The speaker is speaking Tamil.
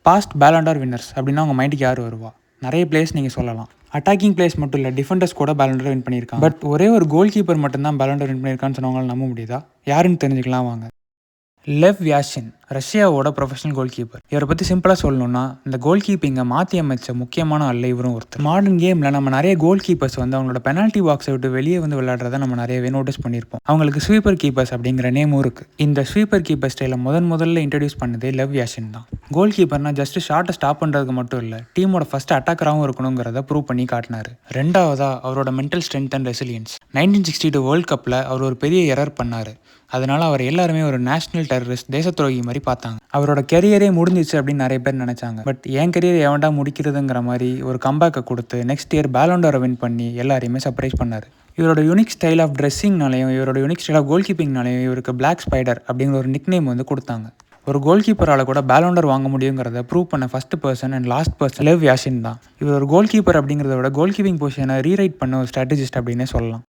பாஸ்ட் பேலண்டார் வின்னர்ஸ் அப்படின்னா உங்கள் மைண்டுக்கு யார் வருவா? நிறைய பிளேயர்ஸ் நீங்கள் சொல்லலாம். அட்டாக்கிங் பிளேயர்ஸ் மட்டும் இல்லை, டிஃபெண்டர்ஸ் கூட பேலண்டர் வின் பண்ணியிருக்காங்க. பட் ஒரே ஒரு கோல் கீப்பர் மட்டும்தான் பேலண்டர் வின் பண்ணியிருக்கான்னு சொன்னவங்களால நம்ப முடியுதா? யாருன்னு தெரிஞ்சுக்கலாம் வாங்க. லெவ் யாஷின், ரஷ்யாவோட ப்ரொஃபஷனல் கோல் கீப்பர். இவரை பற்றி சிம்பிளாக சொல்லணும்னா, இந்த கோல் கீப்பிங்கை மாற்றி அமைச்ச முக்கியமான ஆள் இவரும் ஒருத்தர். மாடர்ன் கேமில் நம்ம நிறைய கோல் கீப்பர்ஸ் அவங்களோட பெனால்ட்டி பாக்ஸை விட்டு வெளியே விளையாடுறத நம்ம நிறையவே நோட்டீஸ் பண்ணியிருப்போம். அவங்களுக்கு ஸ்வீப்பர் கீப்பர்ஸ் அப்படிங்கிற நேமும் இருக்குது. இந்த ஸ்வீப்பர் கீப்பர் ஸ்டைலை முதல்ல இன்ட்ரடியூஸ் பண்ணதே லெவ் யாஷின் தான். கோல் கீப்பர்னா ஜஸ்ட் ஷார்ட்டை ஸ்டாப் பண்ணுறதுக்கு மட்டும் இல்லை, டீமோட ஃபர்ஸ்ட் அட்டாக்கராகவும் இருக்கணுங்கிறத ப்ரூவ் பண்ணி காட்டினார். ரெண்டாவதாக அவரோட mental strength and resilience. 1962 world கப்பில் அவர் ஒரு பெரிய எரர் பண்ணார். அதனால் அவர் எல்லாருமே ஒரு நேஷனல் டெரரிஸ்ட், தேச துரோகி மாதிரி பார்த்தாங்க. அவரோட கெரியரே முடிஞ்சிச்சு அப்படின்னு நிறைய பேர் நினச்சாங்க. பட் என் கெரியர் எவன்டா முடிக்கிறதுங்கிற மாதிரி ஒரு கம்பேக்கை கொடுத்து நெக்ஸ்ட் இயர் பேலண்டரை வின் பண்ணி எல்லாரையுமே சர்ப்ரைஸ் பண்ணார். இவரோட யூனிக் ஸ்டைல் ஆஃப் ட்ரெஸ்ஸிங்னாலையும் இவரோட யூனிக் ஸ்டைல் ஆஃப் கோல் கீப்பிங்னாலையும் இவருக்கு பிளாக் ஸ்பைடர் அப்படிங்கிற ஒரு நிக் நேம் கொடுத்தாங்க. ஒரு கோல் கீப்பரால் கூட பேலண்டர் வாங்க முடியுங்கிறத ப்ரூவ் பண்ண first person and last person Lev Yashin தான். இவர் ஒரு கோல் கீப்பர் அப்படிங்கிறத விட கோல் கீப்பிங் பொசிஷனை ரீரைட் பண்ண ஒரு ஸ்ட்ராட்டஜிஸ்ட் அப்படின்னே சொல்லலாம்.